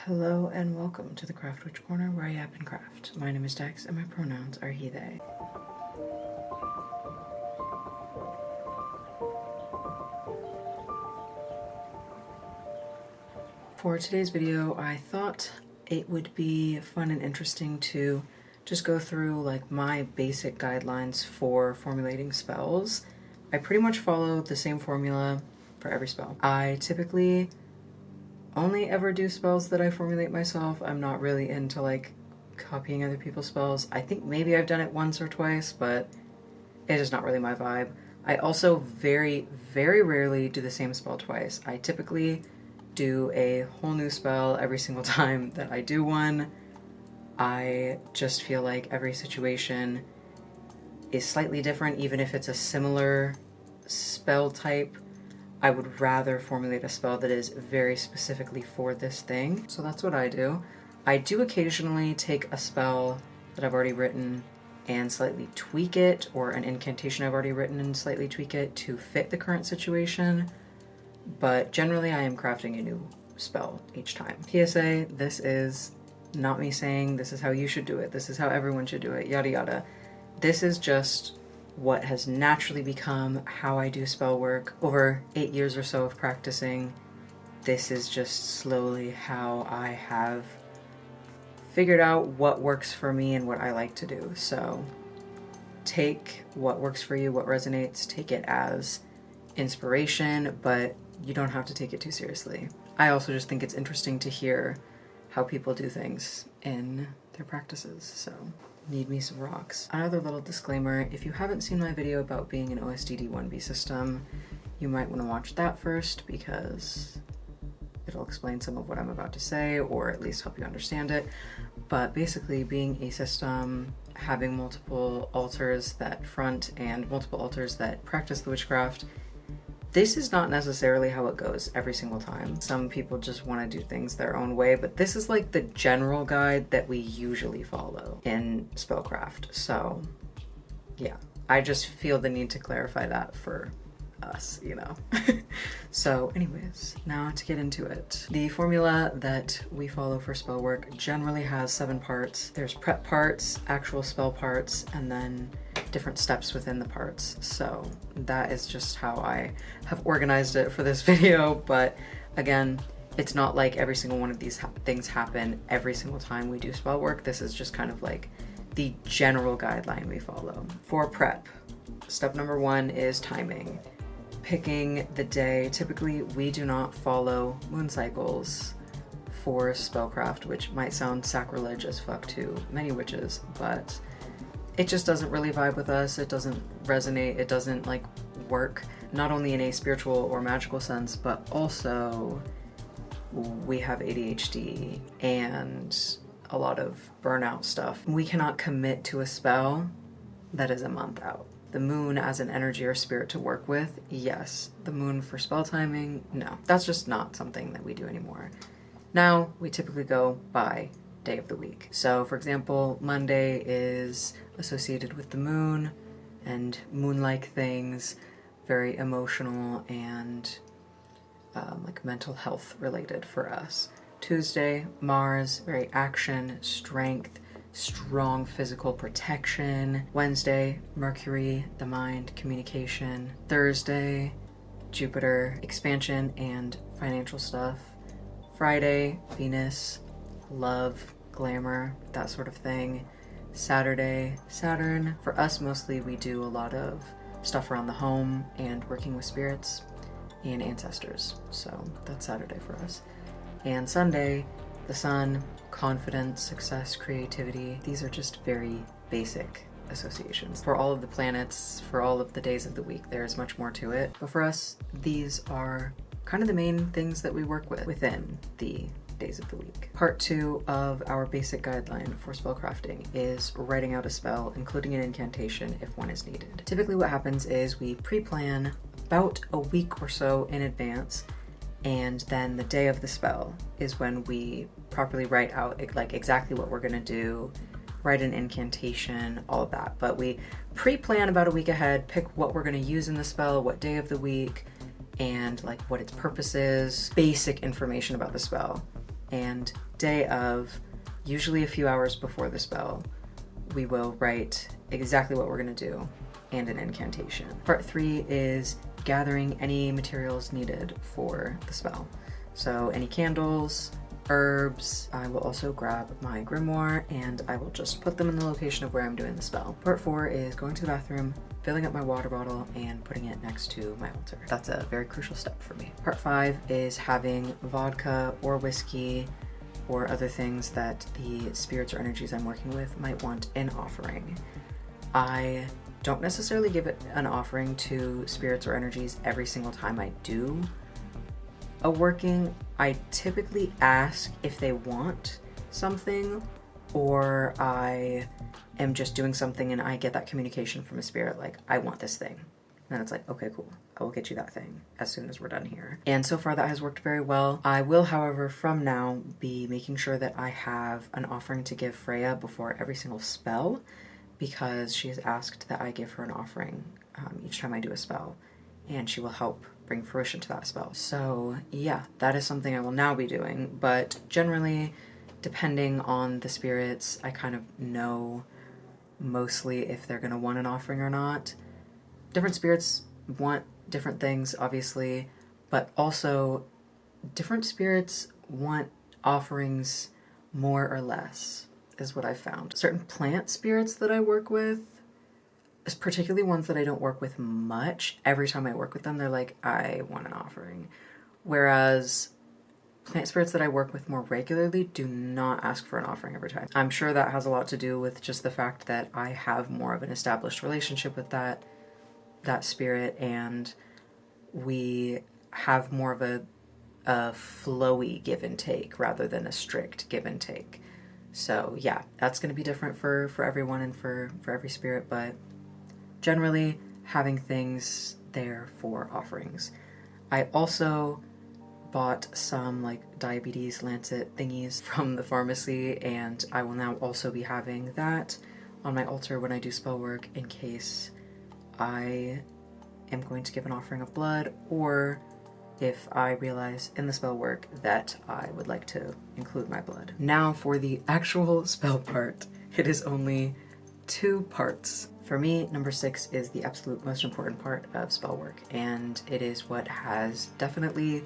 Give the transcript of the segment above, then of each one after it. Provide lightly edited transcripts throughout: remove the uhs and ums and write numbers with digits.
Hello and welcome to the Craft Witch Corner where I yap and craft. My name is Dex and my pronouns are he, they. For today's video, I thought it would be fun and interesting to just go through like my basic guidelines for formulating spells. I pretty much follow the same formula for every spell. I typically only ever do spells that I formulate myself. I'm not really into like copying other people's spells. I think maybe I've done it once or twice, but it is not really my vibe. I also very, very rarely do the same spell twice. I typically do a whole new spell every single time that I do one. I just feel like every situation is slightly different, even if it's a similar spell type. I would rather formulate a spell that is very specifically for this thing. So that's what I do. I do occasionally take a spell that I've already written and slightly tweak it, or an incantation I've already written and slightly tweak it to fit the current situation. But generally I am crafting a new spell each time. PSA, this is not me saying this is how you should do it, this is how everyone should do it, yada yada. This is just what has naturally become how I do spell work over 8 years or so of practicing. This is just slowly how I have figured out what works for me and what I like to do. So take what works for you, what resonates, take it as inspiration, but you don't have to take it too seriously. I also just think it's interesting to hear how people do things in their practices, so need me some rocks. Another little disclaimer, if you haven't seen my video about being an OSDD 1B system, you might want to watch that first because it'll explain some of what I'm about to say, or at least help you understand it. But basically, being a system, having multiple altars that front and multiple altars that practice the witchcraft, this is not necessarily how it goes every single time. Some people just want to do things their own way, but this is like the general guide that we usually follow in spellcraft. So yeah, I just feel the need to clarify that for us, you know. So anyways, now to get into it. The formula that we follow for spell work generally has 7 parts. There's prep parts, actual spell parts, and then different steps within the parts. So that is just how I have organized it for this video. But again, it's not like every single one of these things happen every single time we do spell work. This is just kind of like the general guideline we follow. For prep, step number 1 is timing. Picking the day. Typically we do not follow moon cycles for spellcraft, which might sound sacrilege as fuck to many witches, but it just doesn't really vibe with us. It doesn't resonate. It doesn't like work, not only in a spiritual or magical sense, but also we have ADHD and a lot of burnout stuff. We cannot commit to a spell that is a month out. The moon as an energy or spirit to work with, yes. The moon for spell timing, no. That's just not something that we do anymore. Now, we typically go by day of the week. So for example, Monday is associated with the moon and moon-like things, very emotional and like mental health related for us. Tuesday, Mars, very action, strength, strong physical protection. Wednesday, Mercury, the mind, communication. Thursday, Jupiter, expansion and financial stuff. Friday, Venus, love, glamour, that sort of thing. Saturday, Saturn. For us, mostly we do a lot of stuff around the home and working with spirits and ancestors. So that's Saturday for us. And Sunday, the sun, confidence, success, creativity. These are just very basic associations. For all of the planets, for all of the days of the week, there's much more to it. But for us, these are kind of the main things that we work with within the days of the week. Part 2 of our basic guideline for spellcrafting is writing out a spell, including an incantation if one is needed. Typically what happens is we pre-plan about a week or so in advance, and then the day of the spell is when we properly write out like exactly what we're gonna do, write an incantation, all of that. But we pre-plan about a week ahead, pick what we're gonna use in the spell, what day of the week, and like what its purpose is, basic information about the spell. And day of, usually a few hours before the spell, we will write exactly what we're gonna do and an incantation. Part 3 is gathering any materials needed for the spell. So any candles, herbs. I will also grab my grimoire and I will just put them in the location of where I'm doing the spell. Part 4 is going to the bathroom, filling up my water bottle and putting it next to my altar. That's a very crucial step for me. Part 5 is having vodka or whiskey or other things that the spirits or energies I'm working with might want in offering. I don't necessarily give it an offering to spirits or energies every single time I do a working. I typically ask if they want something, or I am just doing something and I get that communication from a spirit like, I want this thing. And it's like, okay, cool. I will get you that thing as soon as we're done here. And so far that has worked very well. I will, however, from now be making sure that I have an offering to give Freya before every single spell, because she has asked that I give her an offering each time I do a spell, and she will help bring fruition to that spell. So yeah, that is something I will now be doing, but generally, depending on the spirits, I kind of know mostly if they're gonna want an offering or not. Different spirits want different things, obviously, but also different spirits want offerings more or less, is what I've found. Certain plant spirits that I work with, particularly ones that I don't work with much, every time I work with them, they're like, I want an offering. Whereas plant spirits that I work with more regularly do not ask for an offering every time. I'm sure that has a lot to do with just the fact that I have more of an established relationship with that spirit, and we have more of a flowy give and take rather than a strict give and take. So yeah, that's going to be different for everyone and for every spirit, but generally having things there for offerings. I also bought some like diabetes lancet thingies from the pharmacy, and I will now also be having that on my altar when I do spell work in case I am going to give an offering of blood, or if I realize in the spell work that I would like to include my blood. Now for the actual spell part, it is only 2 parts. For me, number 6 is the absolute most important part of spell work, and it is what has definitely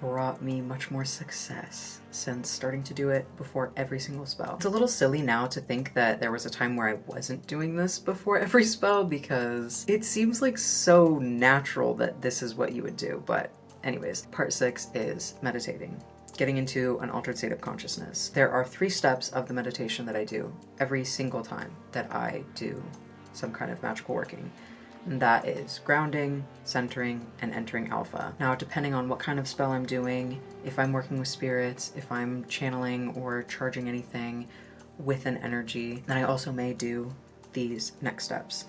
brought me much more success since starting to do it before every single spell. It's a little silly now to think that there was a time where I wasn't doing this before every spell, because it seems like so natural that this is what you would do, but anyways, part 6 is meditating. Getting into an altered state of consciousness. There are 3 steps of the meditation that I do every single time that I do some kind of magical working. And that is grounding, centering, and entering alpha. Now, depending on what kind of spell I'm doing, if I'm working with spirits, if I'm channeling or charging anything with an energy, then I also may do these next steps.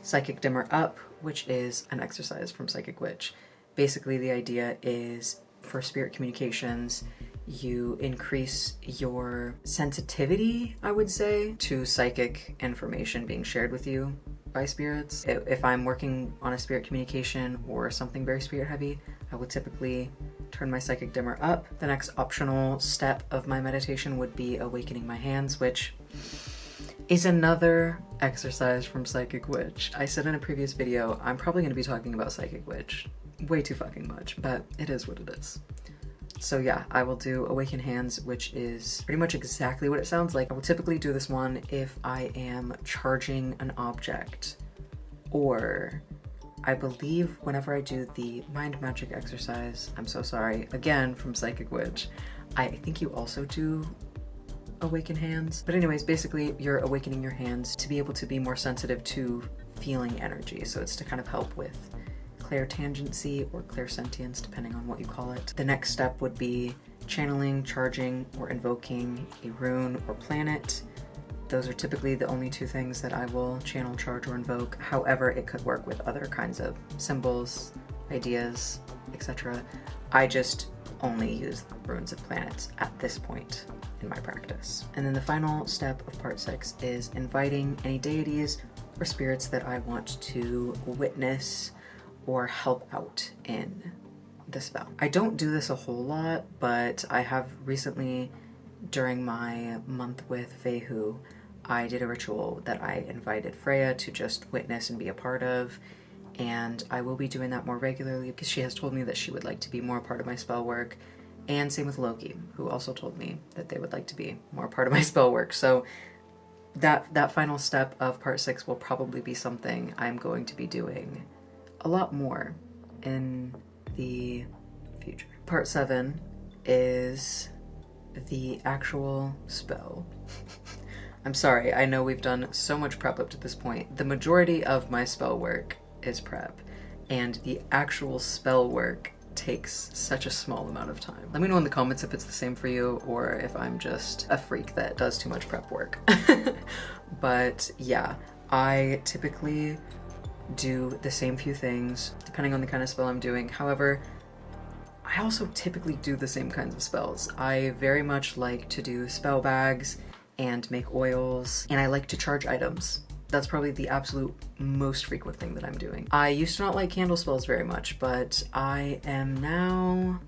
Psychic dimmer up, which is an exercise from Psychic Witch. Basically, the idea is for spirit communications, you increase your sensitivity, I would say, to psychic information being shared with you by spirits. If I'm working on a spirit communication or something very spirit heavy, I would typically turn my psychic dimmer up. The next optional step of my meditation would be awakening my hands, which is another exercise from Psychic Witch. I said in a previous video, I'm probably going to be talking about Psychic Witch way too fucking much, but it is what it is. So yeah, I will do Awaken Hands, which is pretty much exactly what it sounds like. I will typically do this one if I am charging an object, or I believe whenever I do the mind magic exercise, I'm so sorry, again from Psychic Witch, I think you also do Awaken Hands. But anyways, basically you're awakening your hands to be able to be more sensitive to feeling energy. So it's to kind of help with clairtangency or clairsentience, depending on what you call it. The next step would be channeling, charging, or invoking a rune or planet. Those are typically the only 2 things that I will channel, charge, or invoke. However, it could work with other kinds of symbols, ideas, etc. I just only use runes and planets at this point in my practice. And then the final step of part 6 is inviting any deities or spirits that I want to witness or help out in the spell. I don't do this a whole lot, but I have recently during my month with Fehu, I did a ritual that I invited Freya to just witness and be a part of, and I will be doing that more regularly because she has told me that she would like to be more a part of my spell work, and same with Loki, who also told me that they would like to be more a part of my spell work. So that final step of part 6 will probably be something I'm going to be doing a lot more in the future. Part 7 is the actual spell. I'm sorry, I know we've done so much prep up to this point. The majority of my spell work is prep, and the actual spell work takes such a small amount of time. Let me know in the comments if it's the same for you or if I'm just a freak that does too much prep work. But yeah, I typically do the same few things depending on the kind of spell I'm doing. However, I also typically do the same kinds of spells. I very much like to do spell bags and make oils, and I like to charge items. That's probably the absolute most frequent thing that I'm doing. I used to not like candle spells very much, but I am now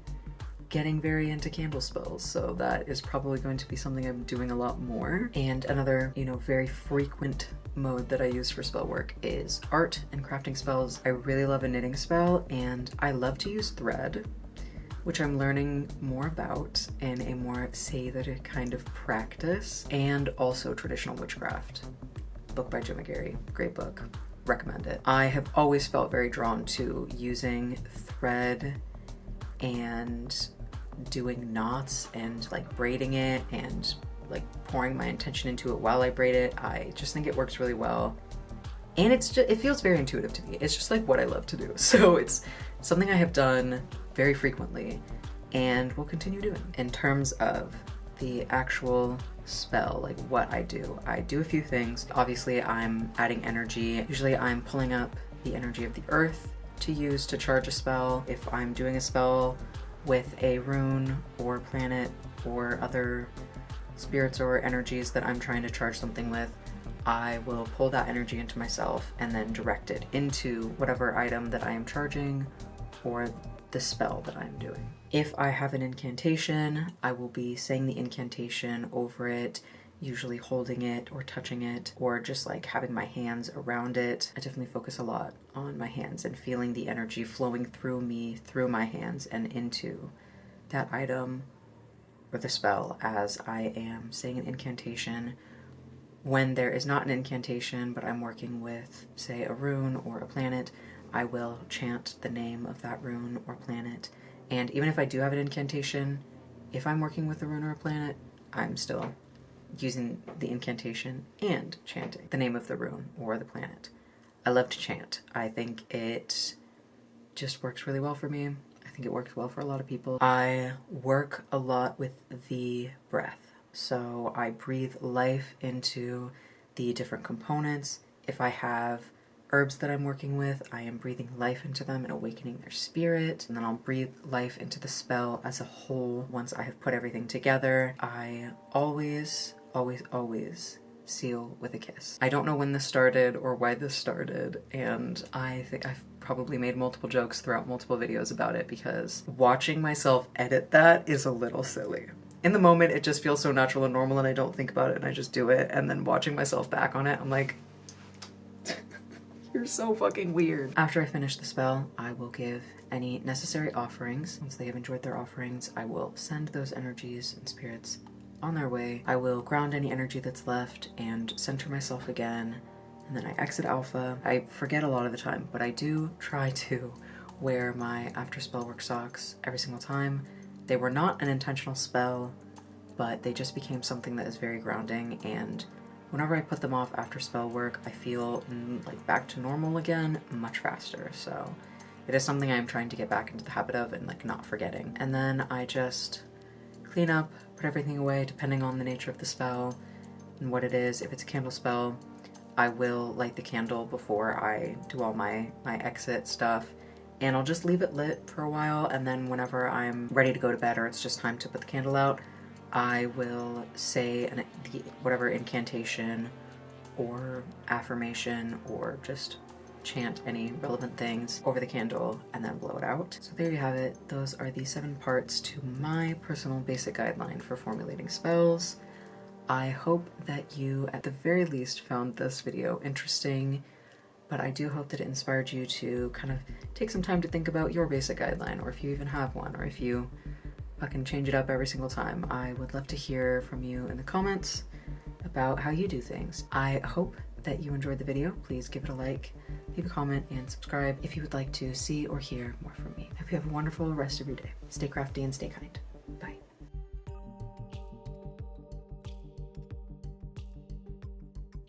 getting very into candle spells, so that is probably going to be something I'm doing a lot more. And another, very frequent mode that I use for spell work is art and crafting spells. I really love a knitting spell, and I love to use thread, which I'm learning more about in a more savored kind of practice, and also traditional witchcraft. Book by Jim McGarry, great book, recommend it. I have always felt very drawn to using thread and doing knots and like braiding it and like pouring my intention into it while I braid it. I just think it works really well. And it feels very intuitive to me. It's just like what I love to do. So it's something I have done very frequently and will continue doing. In terms of the actual spell, like what I do a few things. Obviously I'm adding energy. Usually I'm pulling up the energy of the earth to use to charge a spell. If I'm doing a spell with a rune or planet or other spirits or energies that I'm trying to charge something with, I will pull that energy into myself and then direct it into whatever item that I am charging or the spell that I'm doing. If I have an incantation, I will be saying the incantation over it, usually holding it or touching it or just like having my hands around it. I definitely focus a lot on my hands and feeling the energy flowing through me, through my hands and into that item or the spell as I am saying an incantation. When there is not an incantation, but I'm working with, say, a rune or a planet, I will chant the name of that rune or planet. And even if I do have an incantation, if I'm working with a rune or a planet, I'm still using the incantation and chanting the name of the rune or the planet. I love to chant. I think it just works really well for me. I think it works well for a lot of people. I work a lot with the breath. So I breathe life into the different components. If I have herbs that I'm working with, I am breathing life into them and awakening their spirit. And then I'll breathe life into the spell as a whole. Once I have put everything together, I always, always, always seal with a kiss. I don't know when this started or why this started, and I think I've probably made multiple jokes throughout multiple videos about it because watching myself edit that is a little silly. In the moment, it just feels so natural and normal and I don't think about it and I just do it. And then watching myself back on it, I'm like, you're so fucking weird. After I finish the spell, I will give any necessary offerings. Once they have enjoyed their offerings, I will send those energies and spirits on their way. I will ground any energy that's left and center myself again. And then I exit Alpha. I forget a lot of the time, but I do try to wear my after spell work socks every single time. They were not an intentional spell, but they just became something that is very grounding, and whenever I put them off after spell work, I feel like back to normal again much faster. So it is something I'm trying to get back into the habit of and like not forgetting. And then I just clean up, put everything away depending on the nature of the spell and what it is. If it's a candle spell, I will light the candle before I do all my exit stuff. And I'll just leave it lit for a while, and then whenever I'm ready to go to bed or it's just time to put the candle out, I will say whatever incantation or affirmation or just chant any relevant things over the candle and then blow it out. So there you have it. Those are the 7 parts to my personal basic guideline for formulating spells. I hope that you, at the very least, found this video interesting, but I do hope that it inspired you to kind of take some time to think about your basic guideline, or if you even have one, or if you fucking change it up every single time. I would love to hear from you in the comments about how you do things. I hope that you enjoyed the video. Please give it a like, leave a comment, and subscribe if you would like to see or hear more from me. I hope you have a wonderful rest of your day. Stay crafty and stay kind.